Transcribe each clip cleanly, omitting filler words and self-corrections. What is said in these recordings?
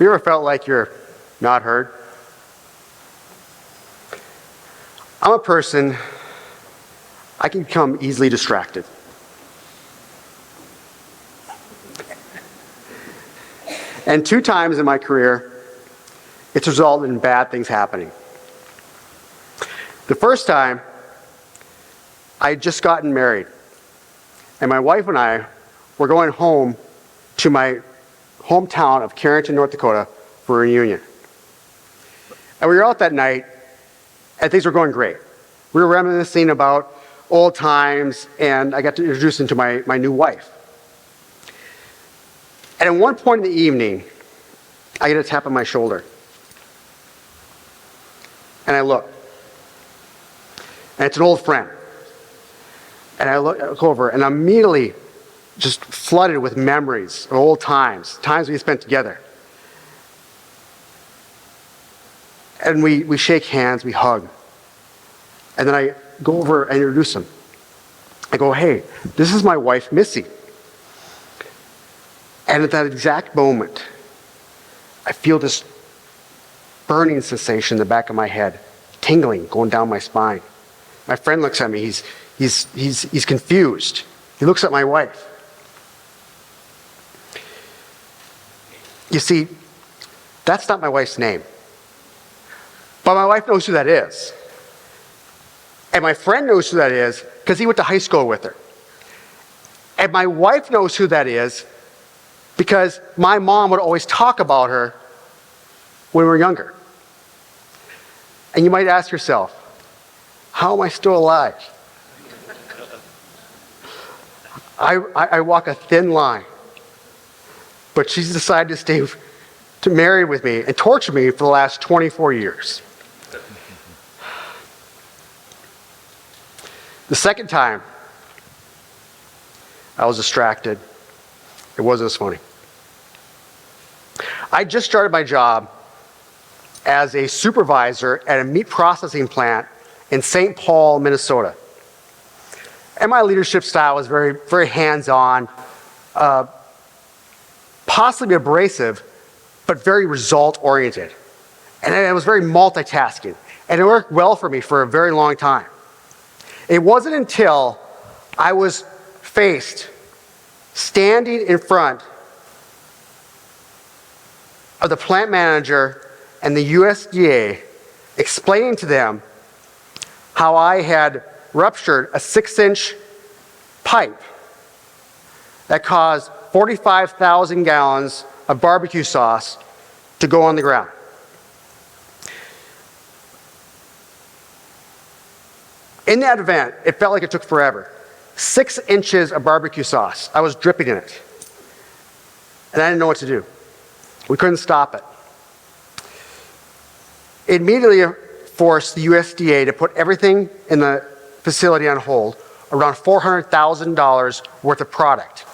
you ever felt like you're not heard? I'm a person, I can become easily distracted. And 2 times in my career, it's resulted in bad things happening. The first time, I had just gotten married, and my wife and I were going home to my hometown of Carrington, North Dakota for a reunion. And we were out that night, and things were going great. We were reminiscing about old times, and I got to introduce him to my new wife. And at one point in the evening, I get a tap on my shoulder. And I look. And it's an old friend. And I look over, and I'm immediately just flooded with memories of old times, times we spent together. And we shake hands, we hug. And then I go over and introduce him. I go, hey, this is my wife, Missy. And at that exact moment, I feel this burning sensation in the back of my head, tingling, going down my spine. My friend looks at me, he's confused. He looks at my wife. You see, that's not my wife's name. But my wife knows who that is. And my friend knows who that is because he went to high school with her. And my wife knows who that is because my mom would always talk about her when we were younger. And you might ask yourself, how am I still alive? I walk a thin line. But she's decided to marry with me and torture me for the last 24 years. The second time, I was distracted. It wasn't as funny. I just started my job as a supervisor at a meat processing plant in St. Paul, Minnesota. And my leadership style was very, very hands-on, possibly abrasive, but very result-oriented. And I was very multitasking. And it worked well for me for a very long time. It wasn't until I was standing in front of the plant manager and the USDA, explaining to them how I had ruptured a 6-inch pipe that caused 45,000 gallons of barbecue sauce to go on the ground. In that event, it felt like it took forever. 6 inches of barbecue sauce. I was dripping in it. And I didn't know what to do. We couldn't stop it. It immediately forced the USDA to put everything in the facility on hold, around $400,000 worth of product.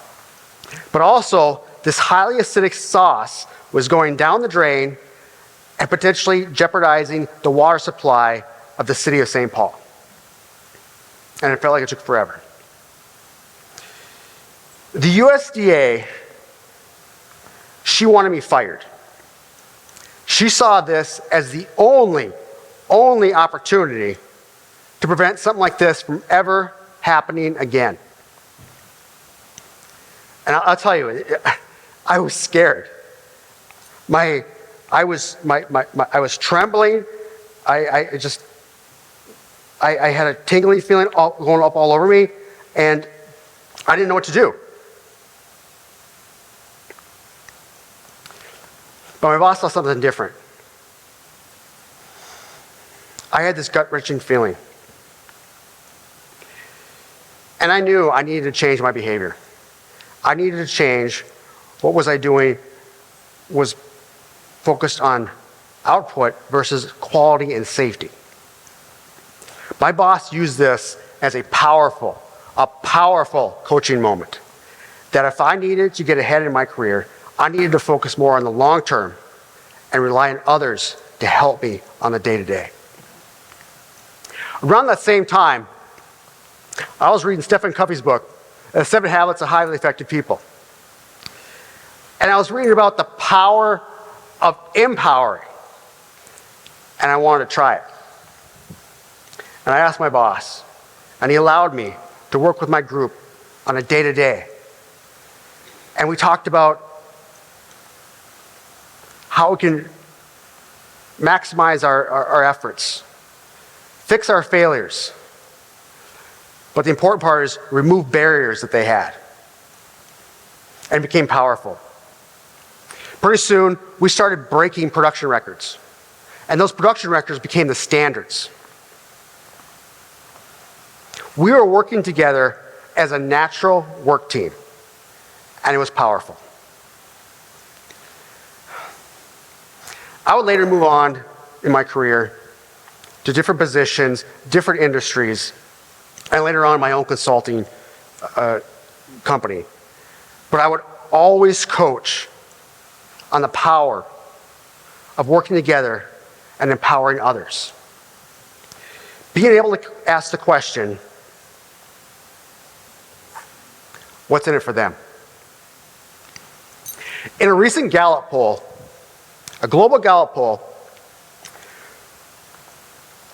But also, this highly acidic sauce was going down the drain and potentially jeopardizing the water supply of the city of St. Paul. And it felt like it took forever. The USDA, she wanted me fired. She saw this as the only opportunity to prevent something like this from ever happening again. And I'll tell you, I was scared. I was trembling. I had a tingling feeling going up all over me, and I didn't know what to do. But my boss saw something different. I had this gut-wrenching feeling. And I knew I needed to change my behavior. I needed to change what was I doing was focused on output versus quality and safety. My boss used this as a powerful coaching moment. That if I needed to get ahead in my career, I needed to focus more on the long term and rely on others to help me on the day-to-day. Around that same time, I was reading Stephen Covey's book, 7 Habits of Highly Effective People. And I was reading about the power of empowering. And I wanted to try it. And I asked my boss, and he allowed me to work with my group on a day-to-day. And we talked about how we can maximize our efforts, fix our failures. But the important part is remove barriers that they had, and became powerful. Pretty soon, we started breaking production records. And those production records became the standards. We were working together as a natural work team, and it was powerful. I would later move on in my career to different positions, different industries, and later on my own consulting company. But I would always coach on the power of working together and empowering others. Being able to ask the question, what's in it for them? In a recent Gallup poll, a global Gallup poll,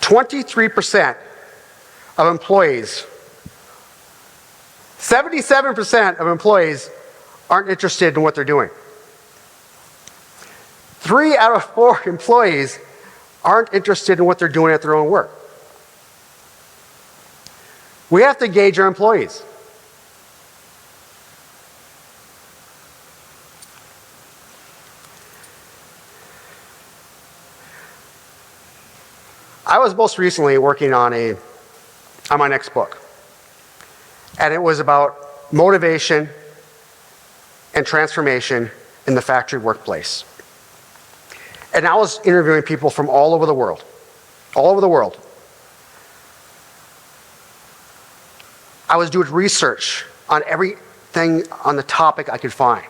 23% of employees, 77% of employees aren't interested in what they're doing. 3 out of 4 employees aren't interested in what they're doing at their own work. We have to engage our employees. I was most recently working on my next book. And it was about motivation and transformation in the factory workplace. And I was interviewing people from all over the world. All over the world. I was doing research on everything on the topic I could find.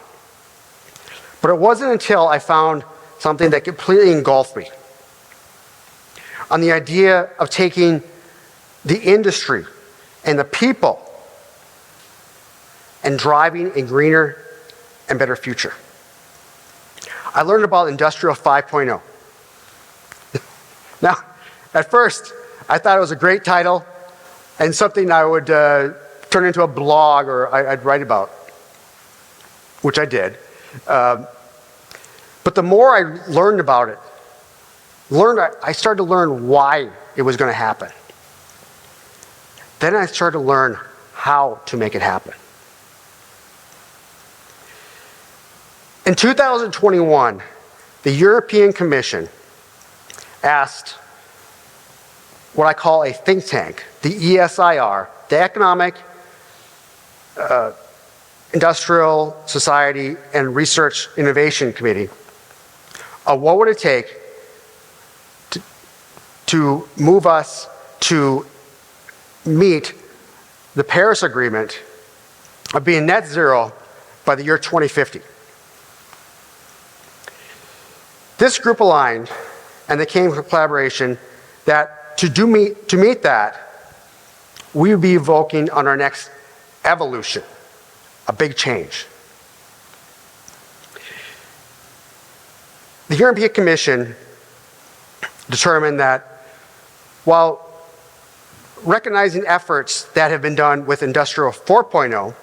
But it wasn't until I found something that completely engulfed me. On the idea of taking the industry and the people and driving a greener and better future. I learned about Industrial 5.0. Now, at first, I thought it was a great title and something I would turn into a blog or I'd write about, which I did. But the more I learned about it, I started to learn why it was going to happen. Then I started to learn how to make it happen. In 2021, the European Commission asked what I call a think tank, the ESIR, the Economic, Industrial, Society, and Research Innovation Committee, what would it take to move us to meet the Paris Agreement of being net zero by the year 2050. This group aligned, and they came to a collaboration that to meet that, we would be evoking on our next evolution, a big change. The European Commission determined that while recognizing efforts that have been done with Industrial 4.0,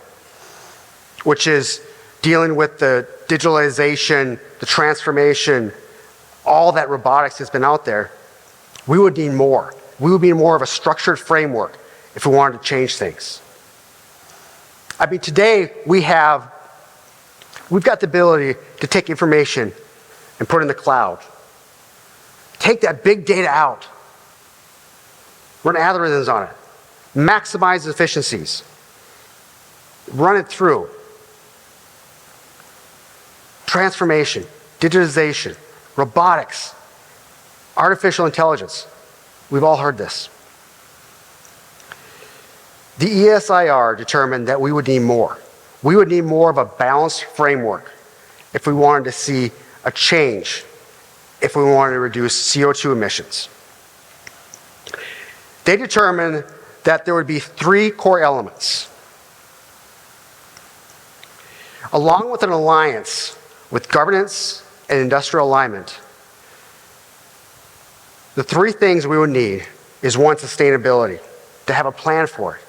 which is dealing with the digitalization, the transformation, all that robotics has been out there, we would need more. We would need more of a structured framework if we wanted to change things. I mean, today we've got the ability to take information and put it in the cloud. Take that big data out. Run algorithms on it. Maximize efficiencies. Run it through. Transformation, digitization, robotics, artificial intelligence. We've all heard this. The ESIR determined that we would need more. We would need more of a balanced framework if we wanted to see a change, if we wanted to reduce CO2 emissions. They determined that there would be 3 core elements. Along with an alliance with governance and industrial alignment, the three things we would need is one, sustainability, to have a plan for it,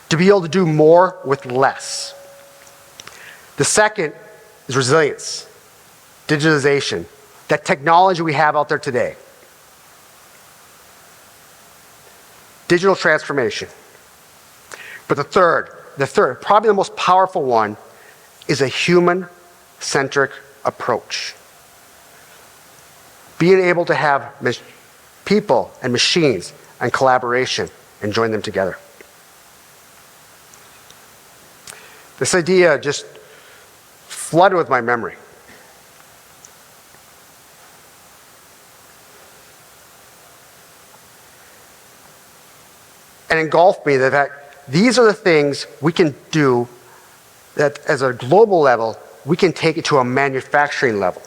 to be able to do more with less. The second is resilience, digitalization, that technology we have out there today. Digital transformation. But the third, probably the most powerful one, is a human-centric approach. Being able to have people and machines and collaboration and join them together. This idea just flooded with my memory. And engulfed me that these are the things we can do that as a global level, we can take it to a manufacturing level.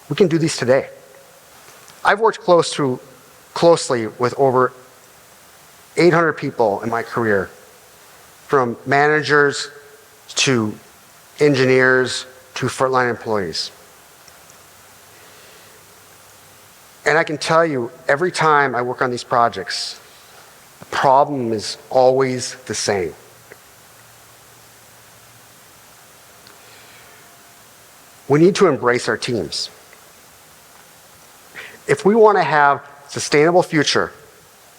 We can do these today. I've worked closely with over 800 people in my career, from managers to engineers to frontline employees. And I can tell you, every time I work on these projects, the problem is always the same. We need to embrace our teams. If we want to have a sustainable future,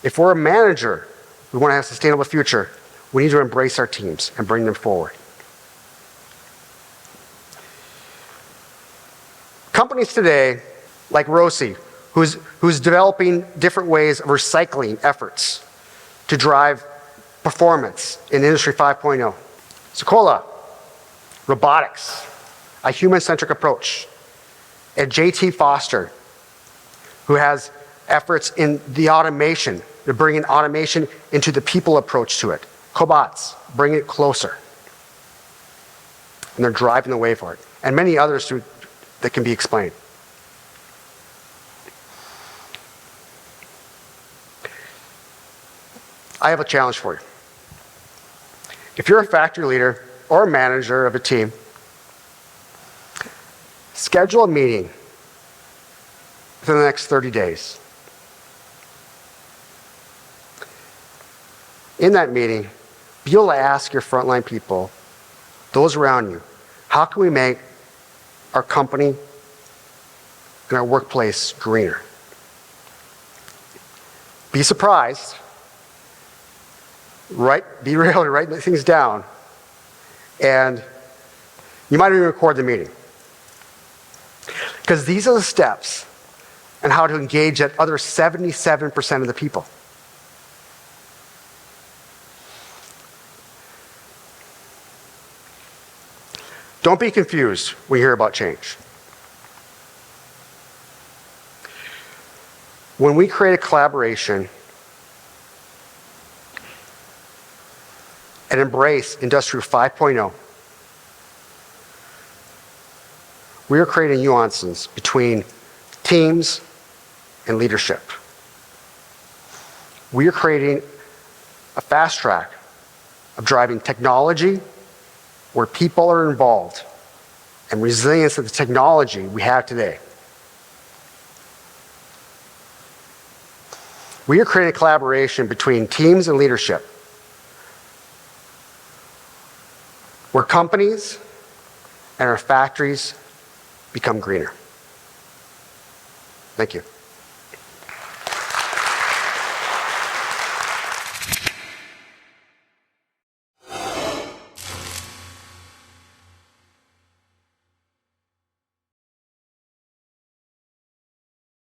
if we're a manager, we want to have a sustainable future, we need to embrace our teams and bring them forward. Companies today, like Rossi, who's developing different ways of recycling efforts to drive performance in Industry 5.0. Sekolah, robotics, a human-centric approach. And JT Foster, who has efforts in the automation, to bring in automation into the people approach to it. Cobots, bring it closer. And they're driving the way for it. And many others that can be explained. I have a challenge for you. If you're a factory leader or a manager of a team, schedule a meeting within the next 30 days. In that meeting, be able to ask your frontline people, those around you, how can we make our company and our workplace greener? Be surprised. Be real to write things down. And you might even record the meeting. Because these are the steps on how to engage that other 77% of the people. Don't be confused when you hear about change. When we create a collaboration and embrace Industry 5.0, we are creating nuances between teams and leadership. We are creating a fast track of driving technology where people are involved and resilience of the technology we have today. We are creating a collaboration between teams and leadership where companies and our factories become greener. Thank you.